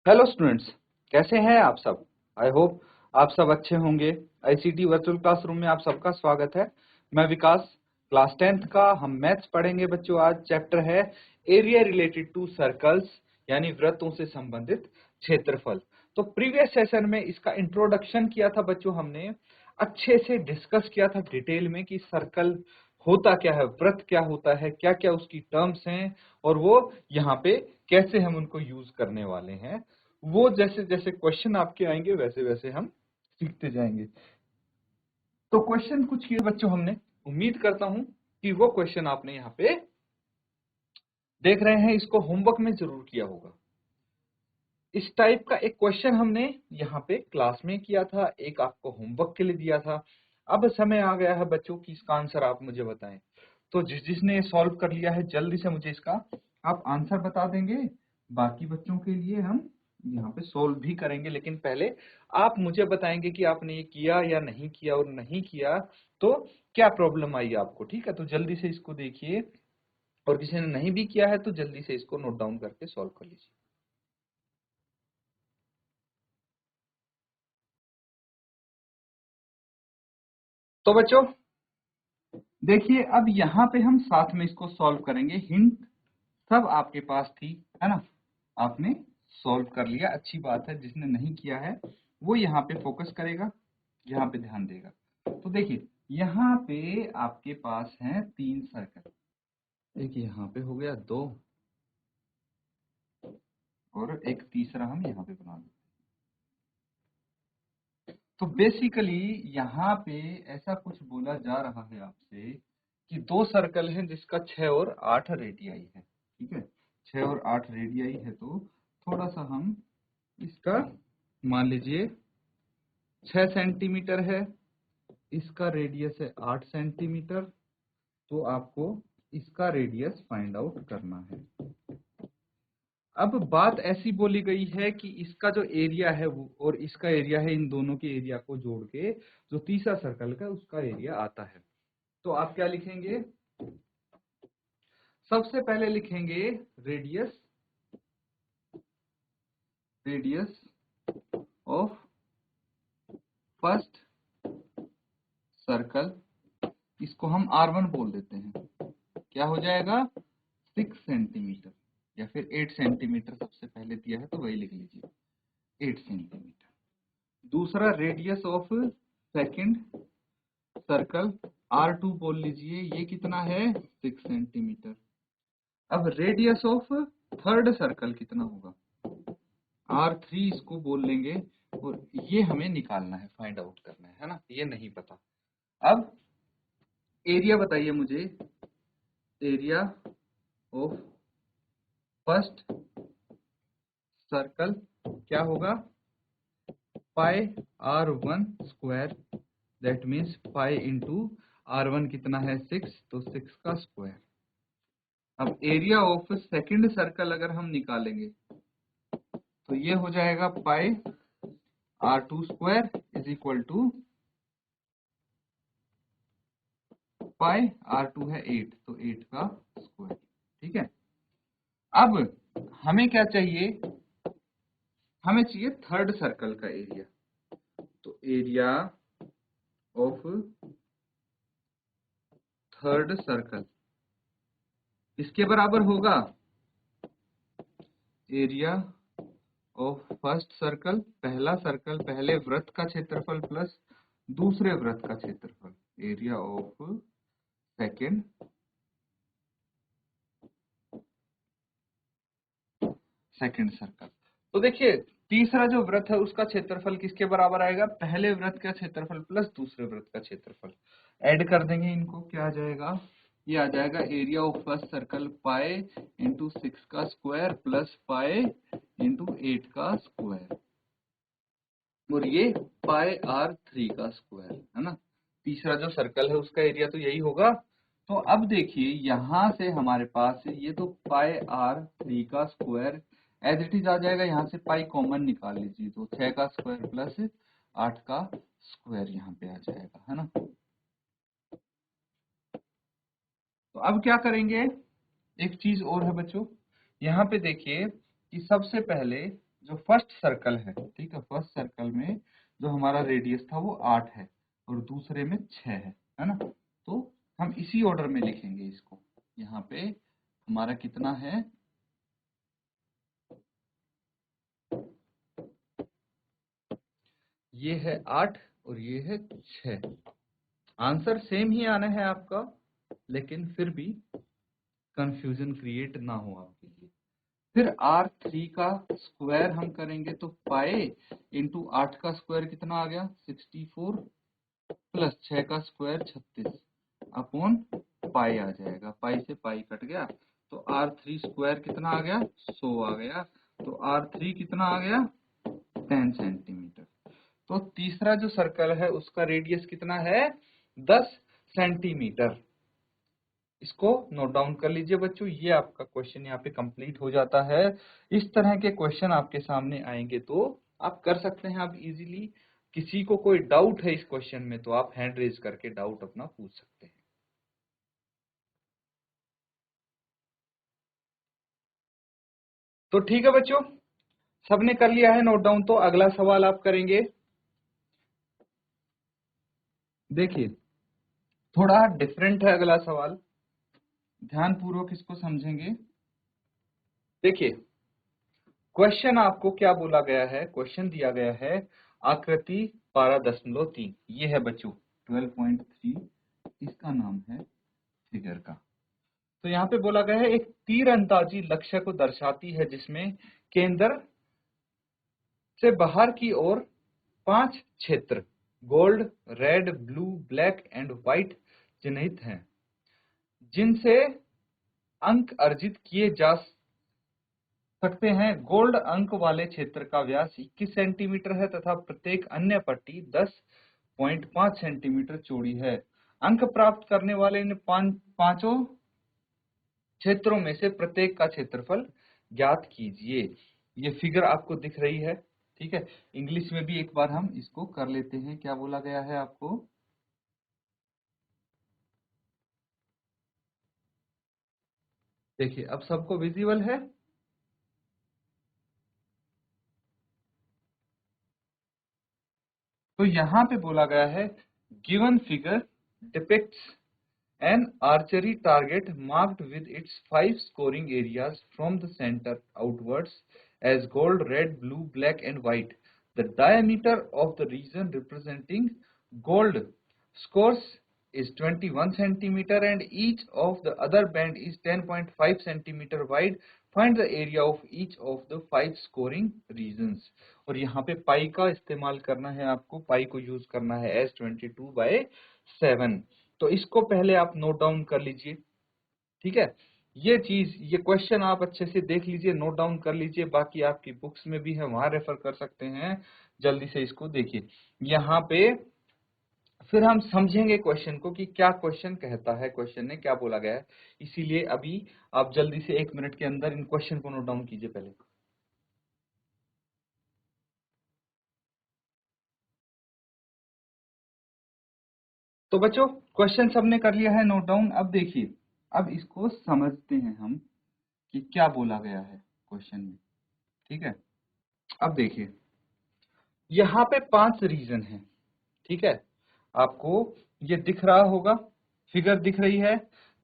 Hello students, कैसे हैं आप सब। आई होप आप सब अच्छे होंगे। आईसीटी वर्चुअल क्लासरूम में आप सबका स्वागत है। मैं विकास, क्लास 10th का हम मैथ्स पढ़ेंगे बच्चों। आज चैप्टर है एरिया रिलेटेड टू सर्कल्स, यानी वृत्तों से संबंधित क्षेत्रफल। तो प्रीवियस सेशन में इसका इंट्रोडक्शन किया था बच्चों, हमने अच्छे से डिस्कस किया था डिटेल में कि सर्कल होता क्या है, वृत्त क्या होता है, क्या क्या उसकी टर्म्स हैं और वो यहाँ पे कैसे हम उनको यूज करने वाले हैं। वो जैसे जैसे क्वेश्चन आपके आएंगे वैसे वैसे हम सीखते जाएंगे। तो क्वेश्चन कुछ किए बच्चों हमने, उम्मीद करता हूं कि वो क्वेश्चन आपने यहाँ पे देख रहे हैं, इसको होमवर्क में जरूर किया होगा। इस टाइप का एक क्वेश्चन हमने यहाँ पे क्लास में किया था, एक आपको होमवर्क के लिए दिया था। अब समय आ गया है बच्चों कि इसका आंसर आप मुझे बताएं। तो जिसने सॉल्व कर लिया है जल्दी से मुझे इसका आप आंसर बता देंगे। बाकी बच्चों के लिए हम यहाँ पे सोल्व भी करेंगे, लेकिन पहले आप मुझे बताएंगे कि आपने ये किया या नहीं किया, और नहीं किया तो क्या प्रॉब्लम आई आपको। ठीक है, तो जल्दी से इसको देखिए, और किसी ने नहीं भी किया है तो जल्दी से इसको नोट डाउन करके सॉल्व कर लीजिए। तो बच्चों देखिए, अब यहाँ पे हम साथ में इसको सॉल्व करेंगे। हिंट सब आपके पास थी, है ना। आपने सॉल्व कर लिया, अच्छी बात है। जिसने नहीं किया है वो यहाँ पे फोकस करेगा, यहाँ पे ध्यान देगा। तो देखिए, यहाँ पे आपके पास हैं 3 सर्कल। एक यहाँ पे हो गया 2, और एक तीसरा हम यहाँ पे बना देंगे। तो बेसिकली यहाँ पे ऐसा कुछ बोला जा रहा है आपसे कि 2 सर्कल हैं जिसका 6 और 8 रेडियाई है। ठीक है, 6 और 8 रेडियाई है। तो थोड़ा सा हम इसका मान लीजिए 6 सेंटीमीटर है, इसका रेडियस है 8 सेंटीमीटर। तो आपको इसका रेडियस फाइंड आउट करना है। अब बात ऐसी बोली गई है कि इसका जो एरिया है वो और इसका एरिया है, इन दोनों के एरिया को जोड़ के जो तीसरा सर्कल का उसका एरिया आता है। तो आप क्या लिखेंगे, सबसे पहले लिखेंगे radius, radius of first circle, इसको हम R1 बोल देते हैं। क्या हो जाएगा, 6 सेंटीमीटर, या फिर 8 सेंटीमीटर सबसे पहले दिया है तो वही लिख लीजिए, 8 सेंटीमीटर। दूसरा radius of second circle R2 बोल लीजिए, ये कितना है, 6 सेंटीमीटर। अब रेडियस ऑफ थर्ड सर्कल कितना होगा, R3 इसको बोल लेंगे, और ये हमें निकालना है, फाइंड आउट करना है ना, ये नहीं पता। अब एरिया बताइए मुझे, एरिया ऑफ फर्स्ट सर्कल क्या होगा, पाई R1 square, that means pi into R1 कितना है 6, तो 6 का स्क्वायर। अब एरिया ऑफ सेकंड सर्कल अगर हम निकालेंगे तो ये हो जाएगा pi R2 square is equal to pi R2 है 8, तो 8 का स्क्वायर। ठीक है, अब हमें क्या चाहिए, हमें चाहिए थर्ड सर्कल का एरिया। तो एरिया ऑफ थर्ड सर्कल इसके बराबर होगा एरिया ऑफ फर्स्ट सर्कल, पहला सर्कल, पहले वृत्त का क्षेत्रफल प्लस दूसरे वृत्त का क्षेत्रफल, एरिया ऑफ सेकंड सर्कल। तो देखिए, तीसरा जो वृत्त है उसका क्षेत्रफल किसके बराबर आएगा, पहले वृत्त का क्षेत्रफल प्लस दूसरे वृत्त का क्षेत्रफल। ऐड कर देंगे इनको, क्या आ जाएगा, ये आ जाएगा area of first circle pi into 6 का स्क्वायर प्लस पाई इंटू 8 का स्क्वायर, और ये पाई R3 का स्क्वायर, है ना। तीसरा जो सर्कल है उसका एरिया तो यही होगा। तो अब देखिए, यहां से हमारे पास ये तो पाई R3 का स्क्वायर एज इट इज आ जाएगा, यहाँ से पाई कॉमन निकाल लीजिए, तो 6 का स्क्वायर प्लस 8 का स्क्वायर यहाँ पे आ जाएगा, है ना। तो अब क्या करेंगे, एक चीज और है बच्चों, यहाँ पे देखिए कि सबसे पहले जो फर्स्ट सर्कल है, ठीक है, फर्स्ट सर्कल में जो हमारा रेडियस था वो 8 है और दूसरे में 6 है ना। तो हम इसी ऑर्डर में लिखेंगे इसको। यहाँ पे हमारा कितना है, ये है 8 और ये है 6। आंसर सेम ही आना है आपका, लेकिन फिर भी कंफ्यूजन क्रिएट ना हो आपके लिए। फिर R3 का स्क्वायर हम करेंगे तो पाई इंटू 8 का स्क्वायर कितना आ गया 64 प्लस 6 का स्क्वायर 36 अपॉन पाई आ जाएगा। पाई से पाई कट गया तो R3 स्क्वायर कितना आ गया 100 आ गया। तो R3 कितना आ गया 10 सेंटीमीटर। तो तीसरा जो सर्कल है उसका रेडियस कितना है 10 सेंटीमीटर। इसको नोट डाउन कर लीजिए बच्चों। ये आपका क्वेश्चन यहाँ पे कंप्लीट हो जाता है। इस तरह के क्वेश्चन आपके सामने आएंगे तो आप कर सकते हैं आप इजीली। किसी को कोई डाउट है इस क्वेश्चन में तो आप हैंड रेज करके डाउट अपना पूछ सकते हैं। तो ठीक है बच्चों, सबने कर लिया है नोट डाउन। तो अगला सवाल आप करेंगे। देखिए थोड़ा डिफरेंट है अगला सवाल, ध्यान पूर्वक इसको समझेंगे। देखिए क्वेश्चन आपको क्या बोला गया है, क्वेश्चन दिया गया है आकृति 12.3। ये है बच्चों 12.3, इसका नाम है फिगर का। तो यहाँ पे बोला गया है एक तीर अंदाजी लक्ष्य को दर्शाती है जिसमें केंद्र से बाहर की ओर 5 क्षेत्र gold, red, blue, black and white चिन्हित हैं, जिनसे अंक अर्जित किए जा सकते हैं। गोल्ड अंक वाले क्षेत्र का व्यास 21 सेंटीमीटर है तथा प्रत्येक अन्य पट्टी 10.5 सेंटीमीटर चौड़ी है। अंक प्राप्त करने वाले इन पांचों क्षेत्रों में से प्रत्येक का क्षेत्रफल ज्ञात कीजिए। ये फिगर आपको दिख रही है, ठीक है। इंग्लिश में भी एक बार हम इसको कर लेते हैं। क्या बोला गया है आपको, देखिए अब सबको विजिबल है। तो यहाँ पे बोला गया है given figure depicts an archery target marked with its 5 scoring areas from the center outwards as gold, red, blue, black and white. The diameter of the region representing gold scores is 21 centimeter and each of the other band is 10.5 centimeter wide. Find the area of each of the 5 scoring regions. और यहाँ पे पाई का इस्तेमाल करना है आपको, पाई को use करना है S22/7। तो इसको पहले आप नोट डाउन कर लीजिए, ठीक है। ये चीज, ये क्वेश्चन आप अच्छे से देख लीजिए, नोट डाउन कर लीजिए। बाकी आपकी बुक्स में भी है, वहां रेफर कर सकते हैं। जल्दी से इसको देखिए यहाँ पे, फिर हम समझेंगे क्वेश्चन को कि क्या क्वेश्चन कहता है, क्वेश्चन ने क्या बोला गया है। इसीलिए अभी आप जल्दी से 1 मिनट के अंदर इन क्वेश्चन को नोट डाउन कीजिए पहले। तो बच्चों क्वेश्चन सबने कर लिया है नोट डाउन। अब देखिए, अब इसको समझते हैं हम कि क्या बोला गया है क्वेश्चन में, ठीक है। अब देखिए यहाँ पे 5 रीजन है, ठीक है। आपको ये दिख रहा होगा, फिगर दिख रही है।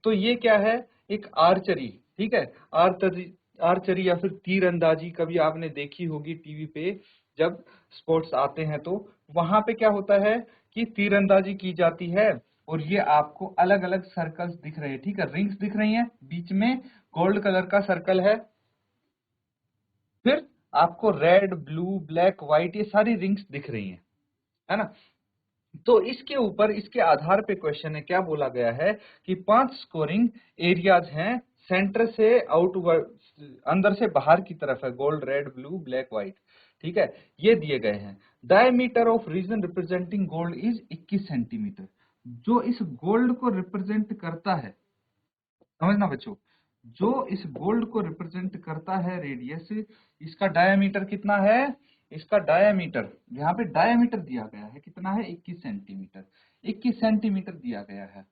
तो ये क्या है, एक आर्चरी, ठीक है। आर्चरी, आर्चरी या फिर तीर अंदाजी कभी आपने देखी होगी टीवी पे, जब स्पोर्ट्स आते हैं तो वहां पे क्या होता है कि तीर अंदाजी की जाती है। और ये आपको अलग अलग सर्कल्स दिख रहे हैं, ठीक है, रिंग्स दिख रही हैं, बीच में गोल्ड कलर का सर्कल है। फिर आपको रेड, ब्लू, ब्लैक, व्हाइट ये सारी रिंग्स दिख रही हैं, है ना। तो इसके ऊपर, इसके आधार पे क्वेश्चन है, क्या बोला गया है कि 5 स्कोरिंग एरियाज हैं, सेंटर से आउटवर्ड, अंदर से बाहर की तरफ है, gold, red, blue, black, white, ठीक है, ये दिए गए हैं। Diameter of region representing gold is 21 centimetre. जो इस गोल्ड को रिप्रेजेंट करता है, समझना बच्चों, जो इस गोल्ड को रिप्रेजेंट करता है रेडियस, इसका डायमीटर कितना है, इसका डायमीटर, यहाँ पे डायमीटर दिया गया है कितना है 21 सेंटीमीटर, 21 सेंटीमीटर दिया गया है।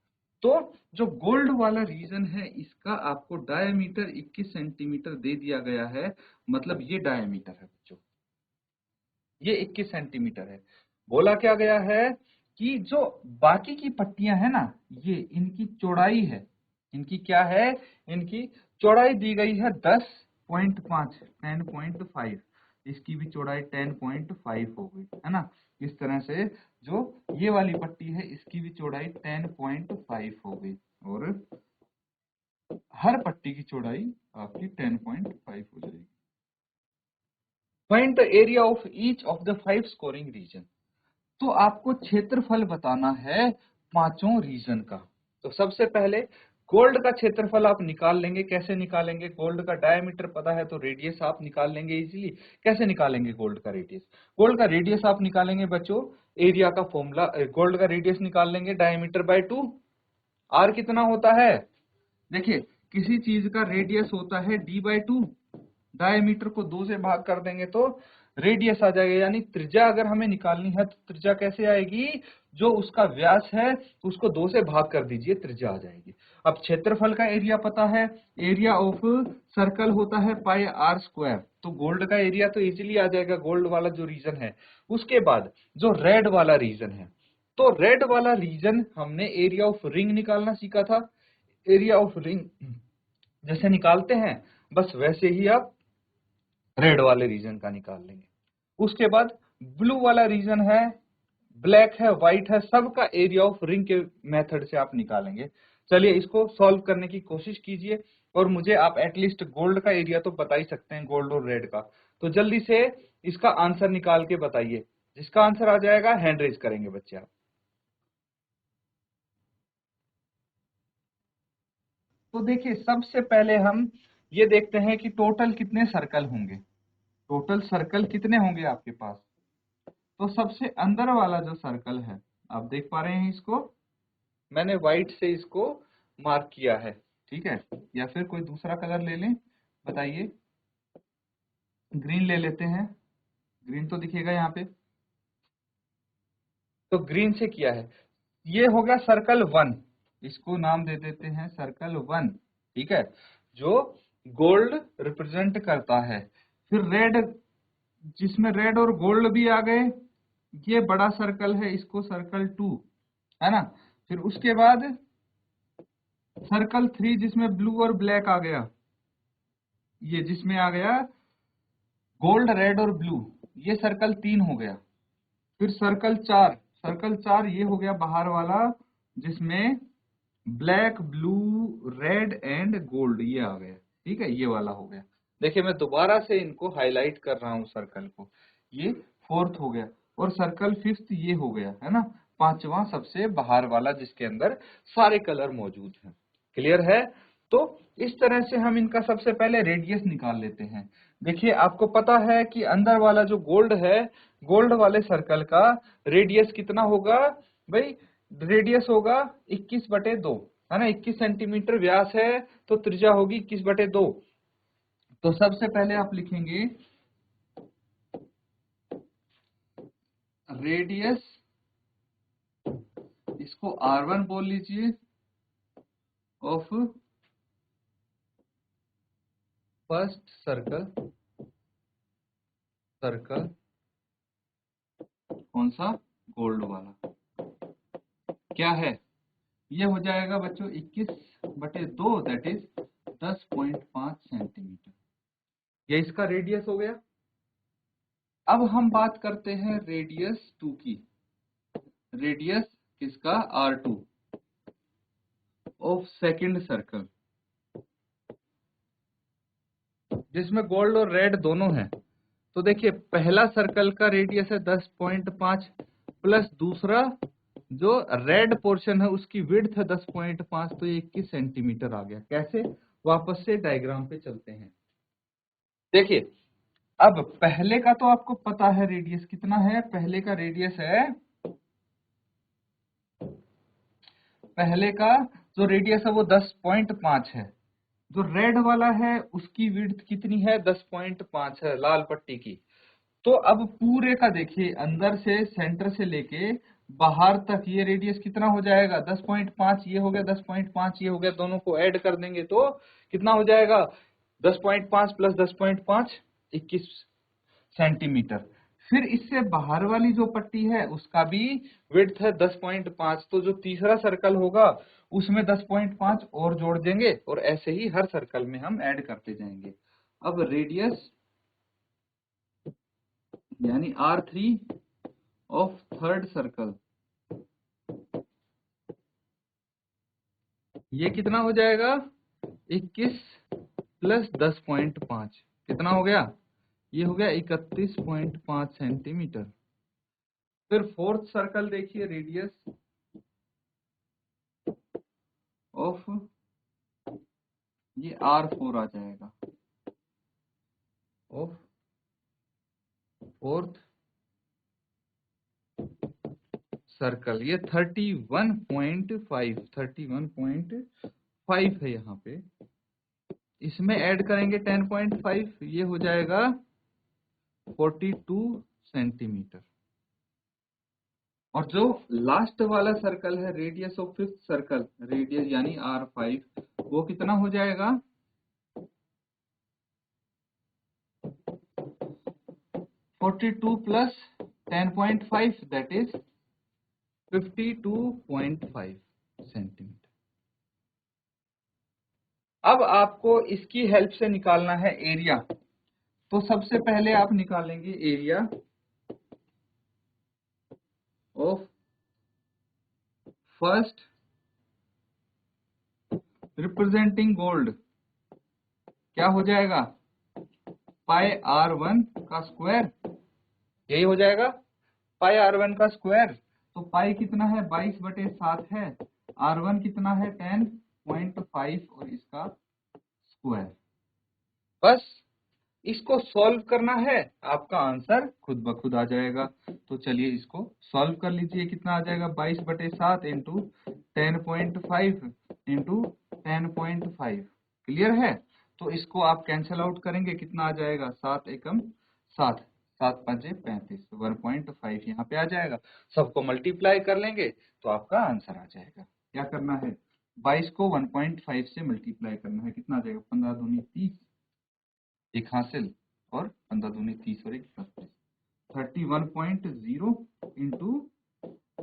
तो जो गोल्ड वाला रीजन है इसका आपको डायमीटर 21 सेंटीमीटर दे दिया गया है, मतलब ये डायमीटर है बच्चों, ये 21 सेंटीमीटर है। बोला क्या गया है कि जो बाकी की पट्टियां है ना, ये इनकी चौड़ाई है, इनकी क्या है, इनकी चौड़ाई दी गई है 10.5 10.5, इसकी भी चौड़ाई 10.5 हो गई है ना। इस तरह से जो ये वाली पट्टी है इसकी भी चौड़ाई 10.5 हो गई, और हर पट्टी की चौड़ाई आपकी 10.5 हो जाएगी। Find the area of each of the 5 scoring region. तो आपको क्षेत्रफल बताना है पांचों रीजन का। तो सबसे पहले गोल्ड का क्षेत्रफल आप निकाल लेंगे। कैसे निकालेंगे? गोल्ड का डायमीटर पता है तो रेडियस आप निकाल लेंगे इजीली। कैसे निकालेंगे गोल्ड का रेडियस? गोल्ड का रेडियस आप निकालेंगे बच्चों, एरिया का फॉर्मूला, गोल्ड का रेडियस निकाल लेंगे डायमीटर बाय 2। आर कितना होता है? देखिए, किसी चीज का रेडियस होता है d/2, डायमीटर को 2 से भाग कर देंगे तो रेडियस आ जाएगा। यानी त्रिज्या अगर हमें निकालनी है तो त्रिज्या कैसे आएगी? जो उसका व्यास है उसको 2 से भाग कर दीजिए, त्रिज्या आ जाएगी। अब क्षेत्रफल का एरिया पता है, एरिया ऑफ सर्कल होता है πr²। तो गोल्ड का एरिया तो इजीली आ जाएगा, गोल्ड वाला जो रीजन है। उसके बाद जो रेड वाला रीजन है, तो रेड वाला रीजन हमने एरिया ऑफ रिंग निकालना सीखा था। एरिया ऑफ रिंग जैसे निकालते हैं बस वैसे ही आप रेड वाले रीजन का निकाल लेंगे। उसके बाद ब्लू वाला रीजन है, ब्लैक है, व्हाइट है, सबका एरिया ऑफ रिंग के मेथड से आप निकालेंगे। चलिए इसको सॉल्व करने की कोशिश कीजिए, और मुझे आप एटलीस्ट गोल्ड का एरिया तो बता ही सकते हैं, गोल्ड और रेड का। तो जल्दी से इसका आंसर निकाल के बताइए। जिसका आंसर आ जाएगा हैंड रेज करेंगे बच्चे आप। तो देखिए, सबसे पहले हम ये देखते हैं कि टोटल कितने सर्कल होंगे। टोटल सर्कल कितने होंगे आपके पास? तो सबसे अंदर वाला जो सर्कल है, आप देख पा रहे हैं इसको, मैंने व्हाइट से इसको मार्क किया है, ठीक है? या फिर कोई दूसरा कलर ले लें, बताइए। ग्रीन ले लेते हैं, ग्रीन तो दिखेगा यहाँ पे, तो ग्रीन से किया है। ये हो गया सर्कल 1, इसको नाम दे देते हैं सर्कल 1, ठीक है, जो गोल्ड रिप्रेजेंट करता है। फिर रेड, जिसमें रेड और गोल्ड भी आ गए, ये बड़ा सर्कल है, इसको सर्कल 2, है ना। फिर उसके बाद सर्कल 3 जिसमें ब्लू और ब्लैक आ गया, ये जिसमें आ गया गोल्ड, रेड और ब्लू, ये सर्कल 3 हो गया। फिर सर्कल 4, सर्कल 4 ये हो गया बाहर वाला, जिसमें black, blue, red and gold ये आ गया, ठीक है, ये वाला हो गया। देखिए मैं दोबारा से इनको हाईलाइट कर रहा हूँ सर्कल को, ये 4th हो गया। और सर्कल 5th ये हो गया, है ना, 5वां सबसे बाहर वाला, जिसके अंदर सारे कलर मौजूद हैं। क्लियर है? तो इस तरह से हम इनका सबसे पहले रेडियस निकाल लेते हैं। देखिए आपको पता है कि अंदर वाला जो गोल्ड है, गोल्ड वाले सर्कल का रेडियस कितना होगा भाई? रेडियस होगा 21/2, है ना। 21 सेंटीमीटर व्यास है तो त्रिज्या होगी 21/2। तो सबसे पहले आप लिखेंगे रेडियस, इसको R1 बोल लीजिए, ऑफ फर्स्ट सर्कल, सर्कल कौन सा? गोल्ड वाला। क्या है? ये हो जाएगा बच्चों 21/2, दैट इज 10.5 सेंटीमीटर। ये इसका रेडियस हो गया। अब हम बात करते हैं रेडियस 2 की। रेडियस किसका? R2 ऑफ सेकंड सर्कल, जिसमें गोल्ड और रेड दोनों है। तो देखिए पहला सर्कल का रेडियस है 10.5, प्लस दूसरा जो रेड पोर्शन है उसकी विड्थ है 10.5, तो ये 21 सेंटीमीटर आ गया। कैसे? वापस से डायग्राम पे चलते हैं। देखिए अब पहले का तो आपको पता है रेडियस कितना है। पहले का रेडियस है, पहले का जो रेडियस है वो 10.5 है। जो रेड वाला है उसकी विड्थ कितनी है? 10.5 है, लाल पट्टी की। तो अब पूरे का देखिए, अंदर से सेंटर से लेके बाहर तक ये रेडियस कितना हो जाएगा 10.5, ये हो गया 10.5, ये हो गया, दोनों को ऐड कर देंगे तो कितना हो जाएगा 10.5 प्लस 10.5 21 सेंटीमीटर। फिर इससे बाहर वाली जो पट्टी है उसका भी विड्थ है 10.5, तो जो तीसरा सर्कल होगा उसमें 10.5 और जोड़ देंगे और ऐसे ही हर सर्कल में हम ऐड करते जाएंगे। अब रेडियस यानी R3 ऑफ थर्ड सर्कल ये कितना हो जाएगा 21 प्लस 10.5 कितना हो गया, ये हो गया 31.5 सेंटीमीटर। फिर फोर्थ सर्कल देखिए, रेडियस ऑफ ये R4 आ जाएगा ऑफ फोर्थ सर्कल, ये 31.5 है यहाँ पे, इसमें ऐड करेंगे 10.5, ये हो जाएगा 42 सेंटीमीटर। और जो लास्ट वाला सर्कल है radius of fifth circle, radius यानी R5, वो कितना हो जाएगा 42 प्लस 10.5 दैट इज 52.5 सेंटीमीटर। अब आपको इसकी हेल्प से निकालना है एरिया। तो सबसे पहले आप निकालेंगे area of first representing gold, क्या हो जाएगा पाई R1 का स्क्वायर, यही हो जाएगा पाई R1 का स्क्वायर। तो पाई कितना है 22/7 है, R1 कितना है 10.5 और इसका स्क्वायर। बस इसको सॉल्व करना है, आपका आंसर खुद ब खुद आ जाएगा। तो चलिए इसको सॉल्व कर लीजिए, कितना आ जाएगा 22/7 इंटू 10.5 इंटू 10.5, क्लियर है। तो इसको आप कैंसिल आउट करेंगे, कितना आ जाएगा 7 एकम 7, 7 5 35, 1.5 यहाँ पे आ जाएगा। सबको मल्टीप्लाई कर लेंगे तो आपका आंसर आ जाएगा। क्या करना है 22 को 1.5 से मल्टीप्लाई करना है, कितना आ जाएगा 15 दूनी 30, एक हासिल और 15 दूनी 30 और एक 32, 31.0 इंटू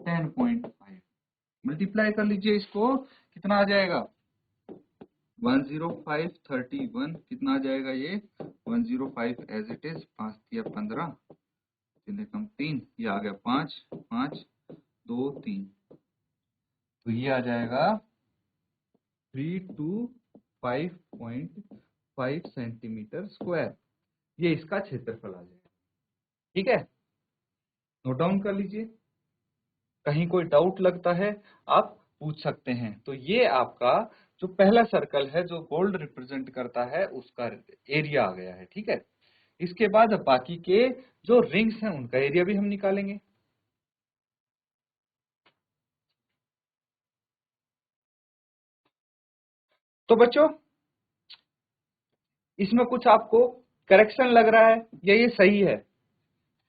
10.5 मल्टीप्लाई कर लीजिए इसको, कितना आ जाएगा 10531, कितना आ जाएगा ये 105 एज इट इज, 5 या 15, 3 कम 3, ये आ गया 5 5 2 3, तो ये आ जाएगा 325.5 सेंटीमीटर स्क्वायर, ये इसका क्षेत्रफल आ जाएगा। ठीक है, नोट डाउन कर लीजिए, कहीं कोई डाउट लगता है आप पूछ सकते हैं। तो ये आपका जो पहला सर्कल है जो गोल्ड रिप्रेजेंट करता है उसका एरिया आ गया है। ठीक है, इसके बाद बाकी के जो रिंग्स हैं उनका एरिया भी हम निकालेंगे। तो बच्चों इसमें कुछ आपको करेक्शन लग रहा है या ये सही है?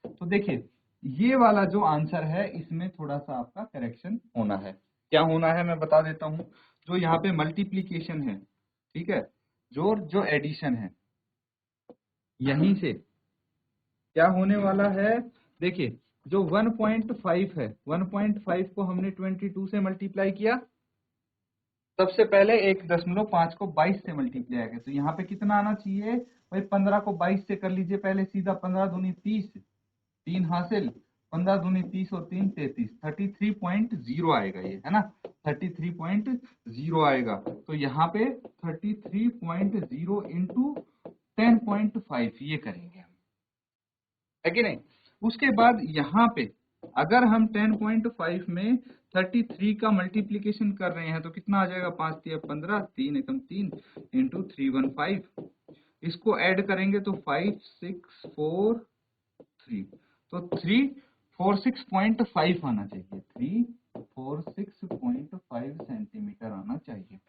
तो देखिए ये वाला जो आंसर है इसमें थोड़ा सा आपका करेक्शन होना है। क्या होना है मैं बता देता हूं। जो यहाँ पे मल्टीप्लीकेशन है, ठीक है, जो एडिशन है, यहीं से क्या होने वाला है, देखिए जो 1.5 है, 1.5 को हमने 22 से मल्टीप्लाई किया, सबसे पहले 1.5 को 22 से मल्टीप्लाई किया, तो यहाँ पे कितना आना चाहिए भाई 15 को 22 से कर लीजिए पहले सीधा, 15 दूनी 30, 3 हासिल, 15 दूनी 30 और 3 33, 33.0 आएगा ये, है ना, 33.0 आएगा। तो यहाँ पे 33.0 इंटू 10.5 ये करेंगे हम, है कि नहीं। उसके बाद यहाँ पे अगर हम 10.5 में 33 का मल्टीप्लीकेशन कर रहे हैं तो कितना आ जाएगा 5 3 15, 3 एकम 3 इंटू 315, इसको ऐड करेंगे तो 5643, तो 346.5 आना चाहिए, 346.5 सेंटीमीटर आना चाहिए।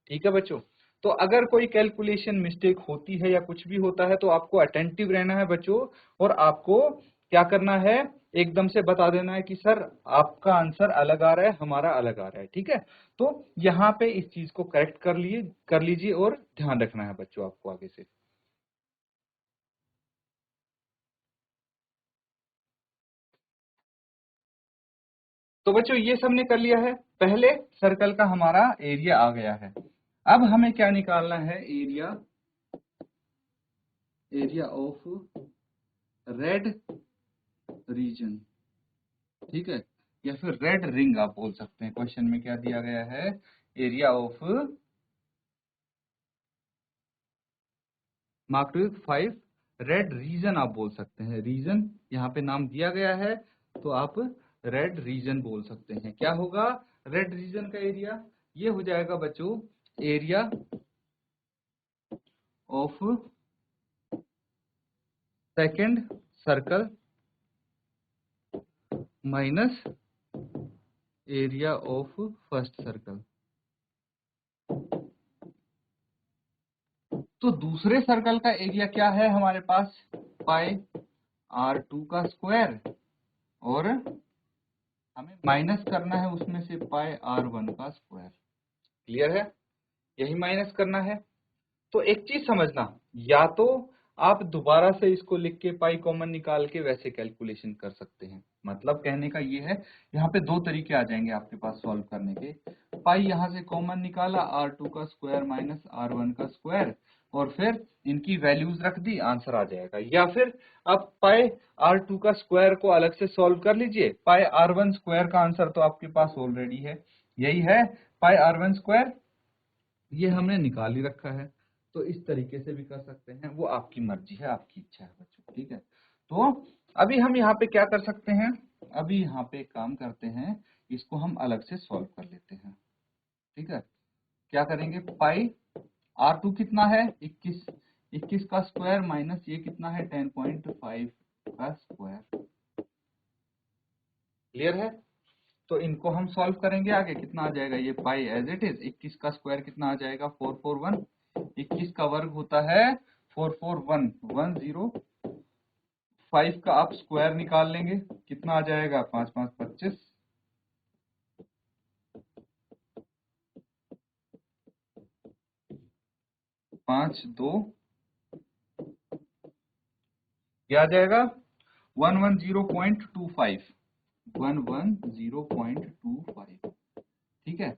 ठीक है बच्चों, तो अगर कोई कैलकुलेशन मिस्टेक होती है या कुछ भी होता है तो आपको अटेंटिव रहना है बच्चों, और आपको क्या करना है, एकदम से बता देना है कि सर आपका आंसर अलग आ रहा है, हमारा अलग आ रहा है, ठीक है। तो यहाँ पे इस चीज को करेक्ट कर लीजिए और ध्यान रखना है बच्चों आपको आगे से। तो बच्चों ये सबने कर लिया है, पहले सर्कल का हमारा एरिया आ गया है। अब हमें क्या निकालना है, एरिया ऑफ रेड रीजन, ठीक है, या फिर रेड रिंग आप बोल सकते हैं। क्वेश्चन में क्या दिया गया है, area of marked with 5 red region आप बोल सकते हैं। रीजन यहाँ पे नाम दिया गया है तो आप रेड रीजन बोल सकते हैं। क्या होगा रेड रीजन का एरिया, ये हो जाएगा बच्चों area of second circle minus area of first circle. तो दूसरे सर्कल का एरिया क्या है हमारे पास, पाई r2 का स्क्वायर, और हमें माइनस करना है उसमें से पाई r1 का स्क्वायर। क्लियर है, यही माइनस करना है। तो एक चीज समझना, या तो आप दोबारा से इसको लिख के पाई कॉमन निकाल के वैसे कैलकुलेशन कर सकते हैं। मतलब कहने का ये है, यहाँ पे दो तरीके आ जाएंगे आपके पास सॉल्व करने के। पाई यहाँ से कॉमन निकाला, r2 का स्क्वायर माइनस r1 का स्क्वायर, और फिर इनकी वैल्यूज रख दी, आंसर आ जाएगा। या फिर आप पाई r2 का स्क्वायर को अलग से सॉल्व कर लीजिए, पाई r1 स्क्वायर का आंसर तो आपके पास ऑलरेडी है, यही है पाई r1 स्क्वायर, ये हमने निकाल ही रखा है। तो इस तरीके से भी कर सकते हैं, वो आपकी मर्जी है, आपकी इच्छा है बच्चों, ठीक है। तो अभी हम यहाँ पे क्या कर सकते हैं, अभी यहाँ पे एक काम करते हैं, इसको हम अलग से सॉल्व कर लेते हैं, ठीक है। क्या करेंगे, पाई r2 कितना है 21, 21 का स्क्वायर माइनस ये कितना है 10.5 का स्क्वायर। क्लियर है, तो इनको हम सॉल्व करेंगे आगे, कितना आ जाएगा, ये पाई एज इट इज, 21 का स्क्वायर कितना आ जाएगा 441, 21 का वर्ग होता है 441, 105 का आप स्क्वायर निकाल लेंगे, कितना आ जाएगा 5 5 25, 5 2, क्या आ जाएगा 110.25, 110.25, ठीक है।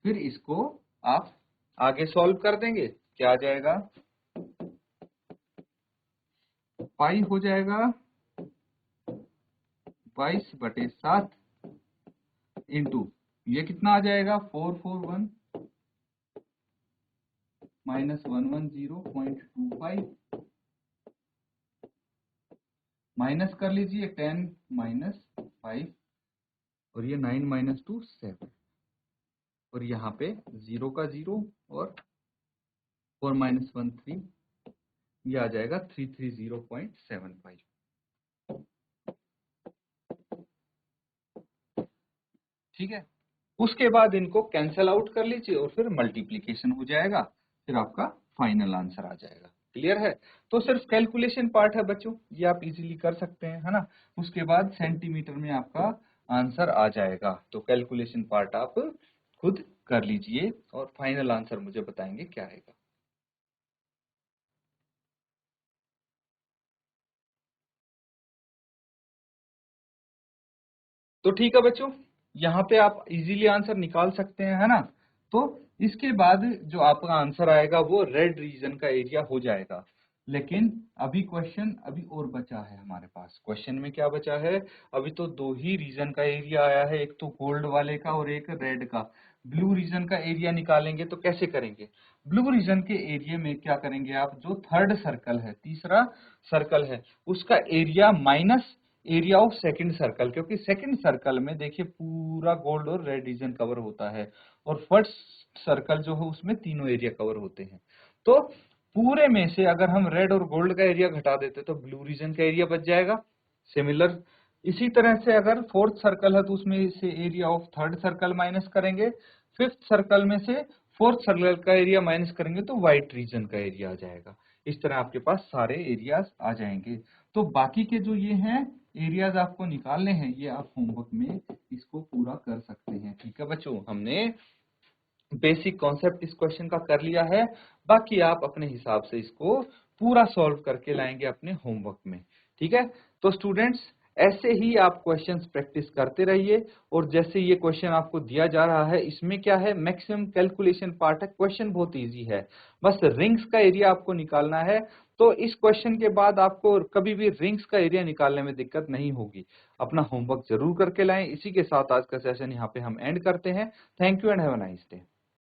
फिर इसको आप आगे सॉल्व कर देंगे, क्या आ जाएगा, पाई हो जाएगा 22/7 इंटू ये कितना आ जाएगा 441 माइनस 110.25, माइनस कर लीजिए 10 माइनस 5, और ये 9 माइनस 2 7, और यहाँ पे 0 का 0 और 4 माइनस 1 3, ये आ जाएगा 330.75, ठीक है। उसके बाद इनको कैंसल आउट कर लीजिए और फिर मल्टीप्लीकेशन हो जाएगा, फिर आपका फाइनल आंसर आ जाएगा। क्लियर है, तो सिर्फ कैलकुलेशन पार्ट है बच्चों, ये आप इजीली कर सकते हैं, है ना। उसके बाद सेंटीमीटर में आपका आंसर आ जाएगा, तो कैलकुलेशन पार्ट आप खुद कर लीजिए और फाइनल आंसर मुझे बताएंगे क्या आएगा। तो ठीक है बच्चों, यहाँ पे आप इजीली आंसर निकाल सकते हैं, है ना। तो इसके बाद जो आपका आंसर आएगा वो रेड रीजन का एरिया हो जाएगा। लेकिन अभी क्वेश्चन अभी और बचा है हमारे पास। क्वेश्चन में क्या बचा है, अभी तो दो ही रीजन का एरिया आया है, एक तो गोल्ड वाले का और एक रेड का। ब्लू रीजन का एरिया निकालेंगे तो कैसे करेंगे, ब्लू रीजन के एरिया में क्या करेंगे आप, जो थर्ड सर्कल है, तीसरा सर्कल है, उसका area minus area of second circle, क्योंकि सेकंड सर्कल में देखिए पूरा गोल्ड और रेड रीजन कवर होता है, और फर्स्ट सर्कल जो है उसमें तीनों एरिया कवर होते हैं। तो पूरे में से अगर हम रेड और गोल्ड का एरिया घटा देते तो ब्लू रीजन का एरिया बच जाएगा। सिमिलर इसी तरह से अगर फोर्थ सर्कल है तो उसमें से area of third circle minus करेंगे, फिफ्थ सर्कल में से फोर्थ सर्कल का एरिया माइनस करेंगे तो व्हाइट रीजन का एरिया आ जाएगा। इस तरह आपके पास सारे एरियाज आ जाएंगे। तो बाकी के जो ये हैं एरियाज आपको निकालने हैं, ये आप होमवर्क में इसको पूरा कर सकते हैं। ठीक है बच्चों, हमने बेसिक कॉन्सेप्ट इस क्वेश्चन का कर लिया है, बाकी आप अपने हिसाब से इसको पूरा सॉल्व करके लाएंगे अपने होमवर्क में। ठीक है, तो स्टूडेंट्स ऐसे ही आप क्वेश्चंस प्रैक्टिस करते रहिए, और जैसे ये क्वेश्चन आपको दिया जा रहा है, इसमें क्या है, मैक्सिमम कैलकुलेशन पार्ट है, क्वेश्चन बहुत इजी है, बस रिंग्स का एरिया आपको निकालना है। तो इस क्वेश्चन के बाद आपको कभी भी रिंग्स का एरिया निकालने में दिक्कत नहीं होगी। अपना होमवर्क जरूर करके लाएं। इसी के साथ आज का सेशन यहाँ पे हम एंड करते हैं। Thank you and have a nice day.